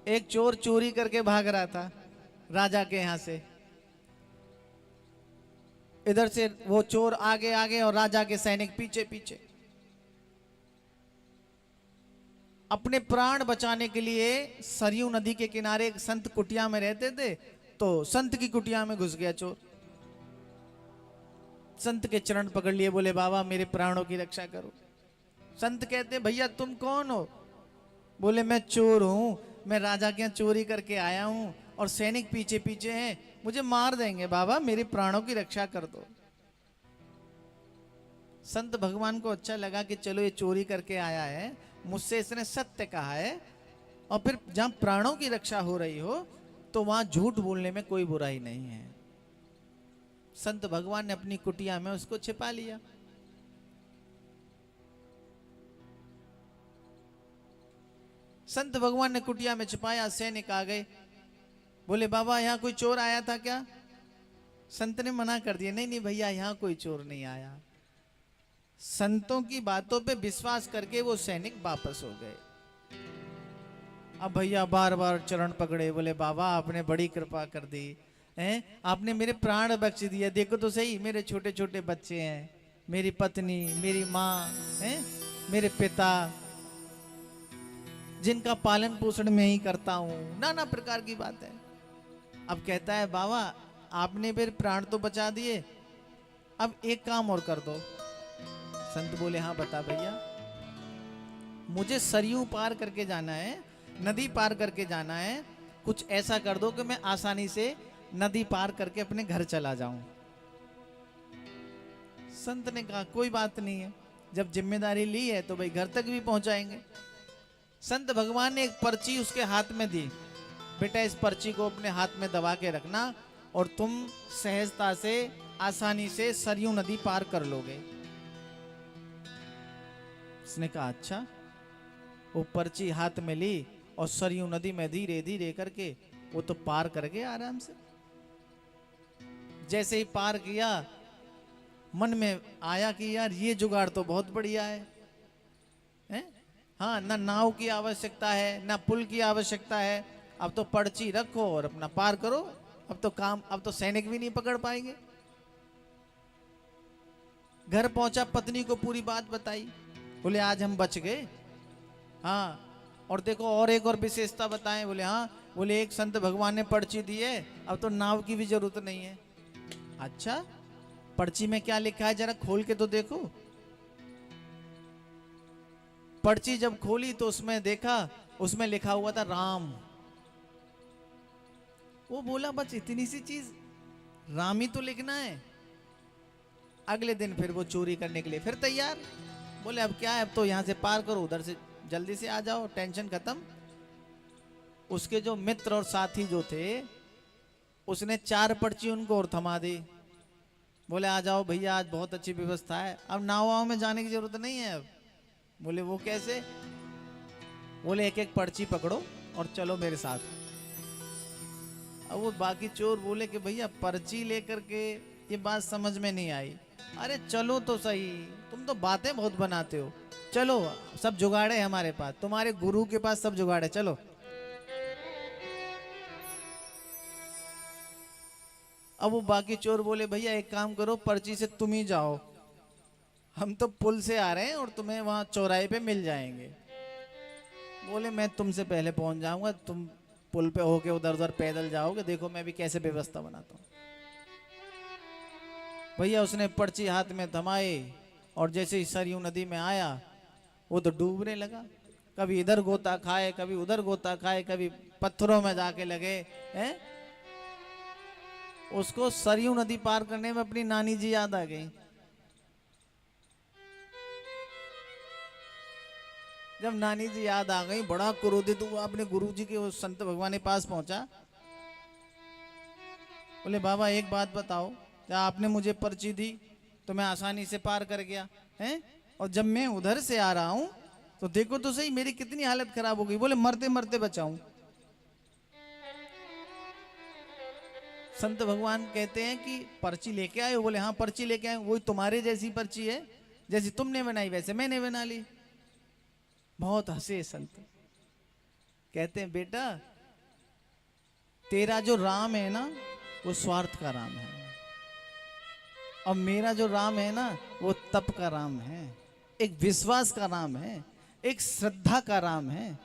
एक चोर चोरी करके भाग रहा था राजा के यहां से। इधर से वो चोर आगे आगे और राजा के सैनिक पीछे पीछे। अपने प्राण बचाने के लिए सरयू नदी के किनारे एक संत कुटिया में रहते थे, तो संत की कुटिया में घुस गया चोर। संत के चरण पकड़ लिए, बोले बाबा मेरे प्राणों की रक्षा करो। संत कहते भैया तुम कौन हो? बोले मैं चोर हूं, मैं राजा के यहाँ चोरी करके आया हूं और सैनिक पीछे पीछे हैं, मुझे मार देंगे, बाबा मेरे प्राणों की रक्षा कर दो। संत भगवान को अच्छा लगा कि चलो ये चोरी करके आया है, मुझसे इसने सत्य कहा है, और फिर जहां प्राणों की रक्षा हो रही हो तो वहां झूठ बोलने में कोई बुराई नहीं है। संत भगवान ने अपनी कुटिया में उसको छिपा लिया। संत भगवान ने कुटिया में छिपाया, सैनिक आ गए, बोले बाबा यहां कोई चोर आया था क्या? संत ने मना कर दिया, नहीं नहीं भैया यहां कोई चोर नहीं आया। संतों की बातों पे विश्वास करके वो सैनिक वापस हो गए। अब भैया बार बार चरण पकड़े, बोले बाबा आपने बड़ी कृपा कर दी हैं, आपने मेरे प्राण बख्श दिया, देखो तो सही मेरे छोटे छोटे बच्चे हैं, मेरी पत्नी, मेरी माँ हैं, मेरे पिता, जिनका पालन पोषण मैं ही करता हूं, नाना प्रकार की बात है। अब कहता है बाबा आपने मेरे प्राण तो बचा दिए, अब एक काम और कर दो। संत बोले हाँ बता भैया। मुझे सरयू पार करके जाना है, नदी पार करके जाना है, कुछ ऐसा कर दो कि मैं आसानी से नदी पार करके अपने घर चला जाऊं। संत ने कहा कोई बात नहीं है, जब जिम्मेदारी ली है तो भाई घर तक भी पहुंचाएंगे। संत भगवान ने एक पर्ची उसके हाथ में दी, बेटा इस पर्ची को अपने हाथ में दबा के रखना और तुम सहजता से आसानी से सरयू नदी पार कर लोगे। उसने कहा अच्छा। वो पर्ची हाथ में ली और सरयू नदी में धीरे धीरे करके वो तो पार कर गए आराम से। जैसे ही पार किया मन में आया कि यार ये जुगाड़ तो बहुत बढ़िया है? हाँ, ना नाव की आवश्यकता है, ना पुल की आवश्यकता है, अब तो पर्ची रखो और अपना पार करो। अब तो सैनिक भी नहीं पकड़ पाएंगे। घर पहुंचा, पत्नी को पूरी बात बताई, बोले आज हम बच गए। हाँ, और देखो और एक और विशेषता बताएं। बोले हाँ, बोले एक संत भगवान ने पर्ची दी है, अब तो नाव की भी जरूरत नहीं है। अच्छा, पर्ची में क्या लिखा है जरा खोल के तो देखो। पर्ची जब खोली तो उसमें देखा, उसमें लिखा हुआ था राम। वो बोला बस इतनी सी चीज, राम ही तो लिखना है। अगले दिन फिर वो चोरी करने के लिए फिर तैयार। बोले अब क्या है, अब तो यहां से पार करो, उधर से जल्दी से आ जाओ, टेंशन खत्म। उसके जो मित्र और साथी जो थे, उसने 4 पर्ची उनको और थमा दी। बोले आ जाओ भैया आज बहुत अच्छी व्यवस्था है, अब नाव में जाने की जरूरत नहीं है अब। बोले वो कैसे? बोले एक एक पर्ची पकड़ो और चलो मेरे साथ। अब वो बाकी चोर बोले कि भैया पर्ची लेकर के ये बात समझ में नहीं आई। अरे चलो तो सही, तुम तो बातें बहुत बनाते हो, चलो सब जुगाड़ है हमारे पास, तुम्हारे गुरु के पास सब जुगाड़ है, चलो। अब वो बाकी चोर बोले भैया एक काम करो, पर्ची से तुम ही जाओ, हम तो पुल से आ रहे हैं और तुम्हें वहां चौराहे पे मिल जाएंगे। बोले मैं तुमसे पहले पहुंच जाऊंगा, तुम पुल पे होके उधर उधर पैदल जाओगे, देखो मैं भी कैसे व्यवस्था बनाता हूँ। भैया उसने पर्ची हाथ में थमाई और जैसे ही सरयू नदी में आया वो तो डूबने लगा। कभी इधर गोता खाए, कभी उधर गोता खाए, कभी पत्थरों में जाके लगे हैं। उसको सरयू नदी पार करने में अपनी नानी जी याद आ गई। जब नानी जी याद आ गई, बड़ा क्रोधित हुआ, अपने गुरु जी के उस संत भगवान के पास पहुंचा। बोले बाबा एक बात बताओ, क्या आपने मुझे पर्ची दी तो मैं आसानी से पार कर गया हैं, और जब मैं उधर से आ रहा हूं तो देखो तो सही मेरी कितनी हालत खराब हो गई। बोले मरते मरते बचाऊं। संत भगवान कहते हैं कि पर्ची लेके आए हो? बोले हाँ पर्ची लेके आए, वही तुम्हारे जैसी पर्ची है, जैसी तुमने बनाई वैसे मैंने बना ली। बहुत हंसे संत। कहते हैं बेटा तेरा जो राम है ना वो स्वार्थ का राम है, और मेरा जो राम है ना वो तप का राम है, एक विश्वास का राम है, एक श्रद्धा का राम है।